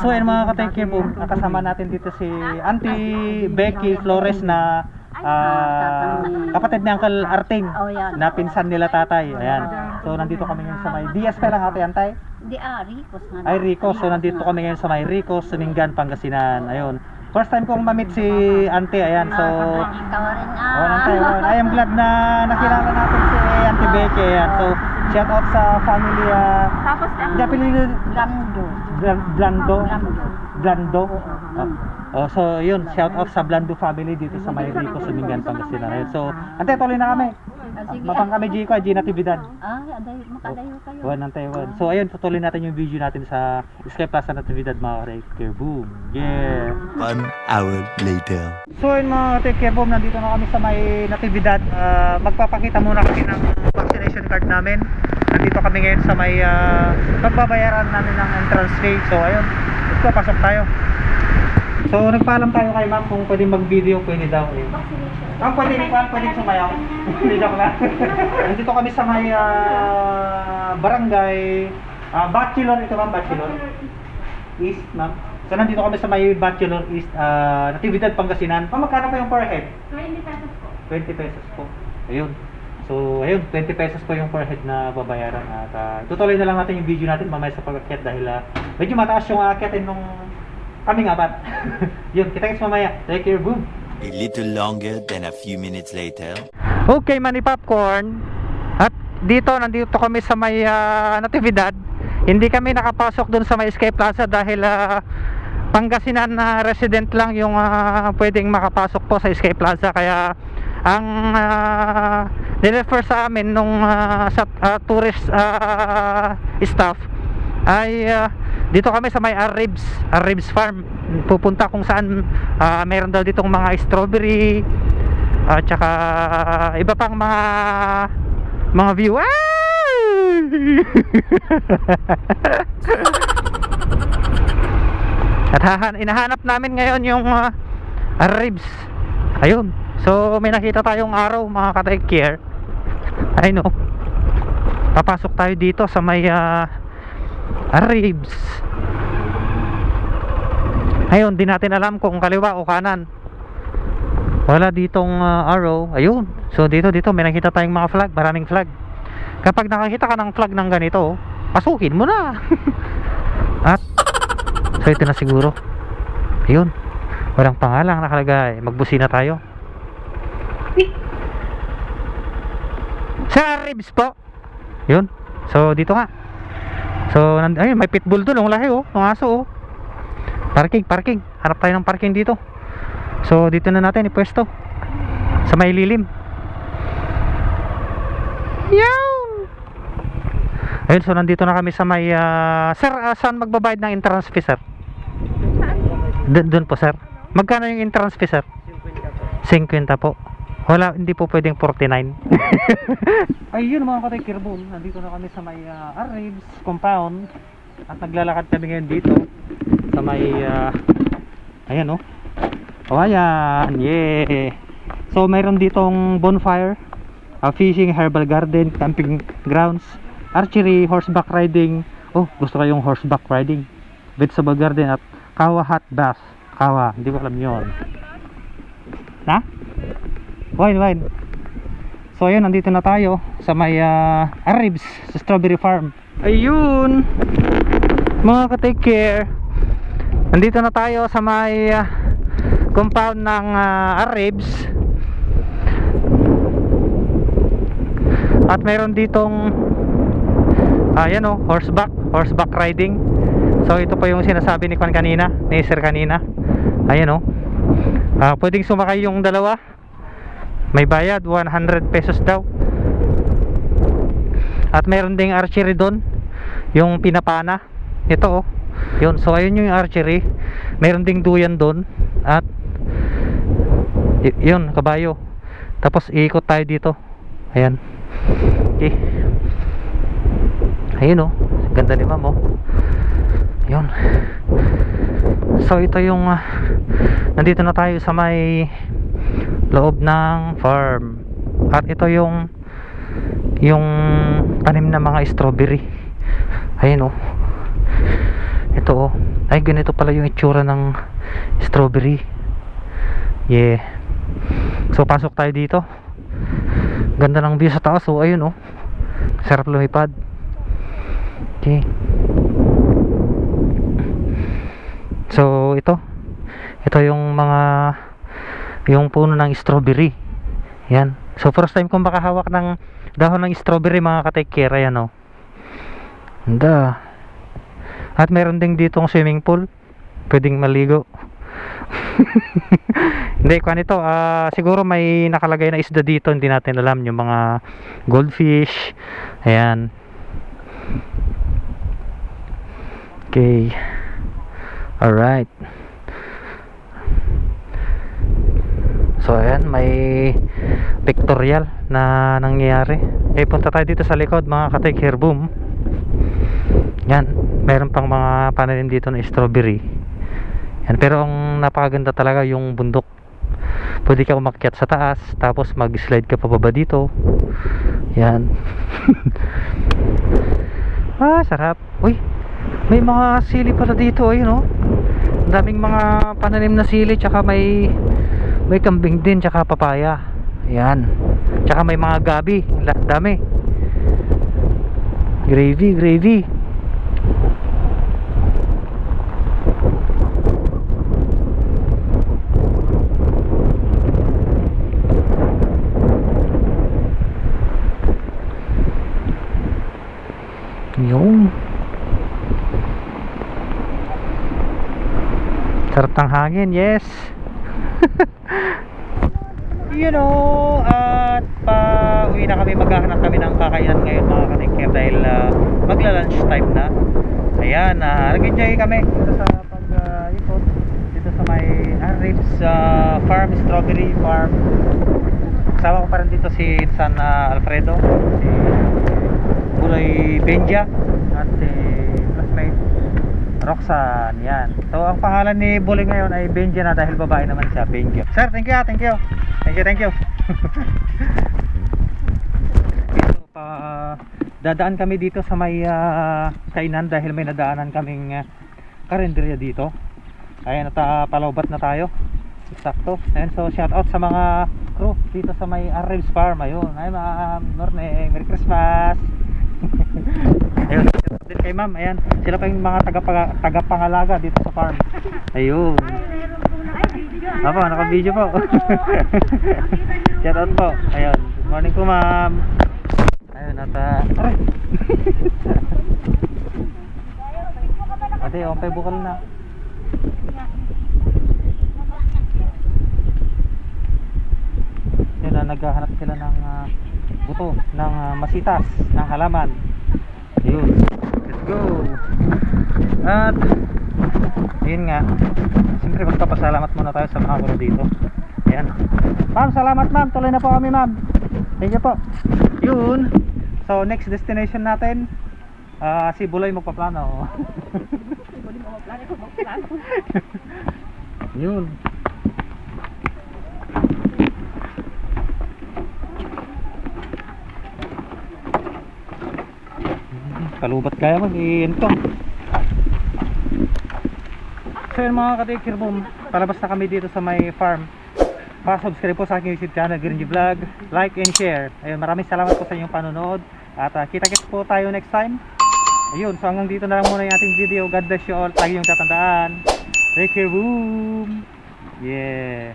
So ayun mga ka-take po, nakasama natin dito si Auntie Becky Flores na kapatid ni Uncle Arting na pinsan nila tatay. Ayan. So nandito kami ngayon sa may Diaz pa lang ate Antay? Ricos nga. Ay Ricos. So nandito kami ngayon sa may Ricos, Sumingan, Pangasinan. Ayun. First time kong ma-meet si Auntie. Ayan. So I am glad na nakilala natin si Auntie Becky. Ayan. So shout out sa family Blando. Oh, so yun, shout out sa Blando family dito sa may Ricos, Sumingan, Pangasinan. So, ante tuloy na kami. Mapang kami Giko, G Natividad. Makadayo kayo. Taiwan. So ayun, tutuloy natin yung video natin sa Sky Plaza Natividad mga ka-take. Boom. Yeah. 1 hour later. So yun mga ka-take, boom, nandito na kami sa may Natividad. Magpapakita muna kami ng vaccination card namin. Nandito kami ngayon sa may pagbabayaran namin ng entrance fee. So ayun, pasok tayo. So nagpaalam tayo kay ma'am kung pwede mag-video, pwede daw eh. Pwede sumayaw. Hindi joke lang. Nandito kami sa may barangay Bachelor, ito ma'am, Bachelor East ma'am. So nandito kami sa may Bachelor East, Natividad, Pangasinan. Magkano pa yung per head? 20 pesos po. 20 pesos po. Ayun. So ayun, 20 pesos po yung per head na babayaran. At tutuloy na lang natin yung video natin mamaya sa pag-akyat dahil medyo mataas yung aakyatin nung kaming apat. Yun, kita-kits mamaya. Take care, boom. A little longer than a few minutes later. Okay, Manny Popcorn. At nandito kami sa may Natividad. Hindi kami nakapasok dun sa may Sky Plaza dahil Pangasinan na resident lang yung pwedeng makapasok po sa Sky Plaza. Kaya ang nirefer sa amin nung tourist staff ay dito kami sa may Arribs Farm. Pupunta kung saan meron daw ditong mga strawberry at saka iba pang mga view. At inahanap namin ngayon yung Arribs. Ayun. So may nakita tayong araw mga ka-take care. I know. Papasok tayo dito sa may Arribs. Ayun, di natin alam kung kaliwa o kanan. Wala ditong arrow. Ayun. So dito may nakita tayong mga flag, maraming flag. Kapag nakakita ka ng flag ng ganito, pasukin mo na. At so ito na siguro. Ayun. Walang pangalang nakalagay. Magbusina tayo. Sa Arribs po. Yun. So dito nga. So ayun, may pitbull doon, ang laki oh, ng aso oh. Parking. Harap tayo ng parking dito. So dito na natin ipwesto. Sa may lilim. Yow! Ayun, so nandito na kami sa may sir, saan magbabayad ng entrance fee sir? Doon po sir. Magkano yung entrance fee sir? 50 po. Wala, hindi po pwedeng 49. Ayun mga ka-take care, boom. Nandito na kami sa may Arribs compound. At naglalakad kami ngayon dito sa may ayan oh. Oh ayan, yeah. So mayroon ditong bonfire, fishing, herbal garden, camping grounds, archery, horseback riding. Oh, gusto ko yung horseback riding, vegetable garden at kawa hot bath. Kawa, hindi ko alam yun. Na? Wine. So ayun, nandito na tayo sa may Arribs, sa strawberry farm. Ayun mga ka-take care, nandito na tayo sa may compound ng Arribs. At meron ditong ayan oh, horseback riding. So ito pa yung sinasabi ni Kwan kanina, ni Sir kanina. Ayan oh, pwedeng sumakay yung dalawa. May bayad, 100 pesos daw. At meron ding archery doon, yung pinapana. Ito oh. Yun, so ayun yung archery. Meron ding duyan doon. At yun, kabayo. Tapos iikot tayo dito. Ayan. Okay. Ayun oh. Ganda ni ma'am oh. Yun. So ito yung nandito na tayo sa may loob ng farm. At ito yung tanim na mga strawberry. Ayun oh. Ito oh. Ay, ganito pala yung itsura ng strawberry. Yeah. So pasok tayo dito. Ganda ng view sa taas. So ayun oh. Sarap lumipad. Okay. So ito yung yung puno ng strawberry. Yan. So first time kong makahawak ng dahon ng strawberry, mga ka-take care. Ayan oh. Ganda. At meron ding ditong swimming pool. Pwedeng maligo. Hindi, kung ito, siguro may nakalagay na isda dito, hindi natin alam, yung mga goldfish. Ayan. Okay. Alright. So ayan, may pictorial na nangyayari. Punta tayo dito sa likod, mga ka-take care. Boom. Yan, meron pang mga pananim dito na strawberry. Yan, pero ang napakaganda talaga yung bundok. Pwede ka umakyat sa taas, tapos mag-slide ka pababa dito. Yan. Sarap. Uy, may mga sili pala dito, ayun oh. Daming mga pananim na sili, tsaka may kambing din, tsaka papaya. Yan. Tsaka may mga gabi, dami. Gravy. Yung sarap ng hangin, yes. At uwi na kami, maghahanap kami ng kakayanan ngayon, mga ka-take care, dahil magla-lunch time na. Ayan, nag-enjoy kami dito sa pag-ikot dito sa may Arif's Farm, Strawberry Farm. Kasama ko pa rin dito si San Alfredo, si Buloy Benja, at si classmate Roxanne. Yan. So ang pangalan ni Buloy ngayon ay Benja na, dahil babae naman siya, Benja. Sir, thank you. Dito dadaan kami dito sa may kainan, dahil may nadaanan kaming karinderya dito. Ayan, at palawbat na tayo. Sakto. And so shout out sa mga crew dito sa may Arif's Farm. Ayun, ay ma'am, morning, Merry Christmas. Ayun, shout out din kay ma'am. Ayan, sila pa yung mga tagapangalaga dito sa farm. Ayun. Apo, naka-video po. Shout out po. Ayun, good morning po ma'am. Ayun, at aray. Ate, ompay bukal na. Sila naghahanap sila ng buto ng masitas ng halaman. Ayun, let's go. At yun nga, siyempre magpapasalamat muna tayo sa mga guro dito. Ayan ma'am, salamat ma'am, tuloy na po kami ma'am. Thank you po. Yun, so next destination natin, si Buloy magpaplano. Yun. Kalubat kaya mag-iin to. So yun, mga ka-take care, boom, palabas na kami dito sa may farm. Pa-subscribe po sa aking YouTube channel, Green G Vlog, like and share. Ayun, maraming salamat po sa inyong panonood. At kita-kits po tayo next time. Ayun, so hanggang dito na lang muna yung ating video. God bless you all. Lagi yung tatandaan. Take care, boom. Yeah.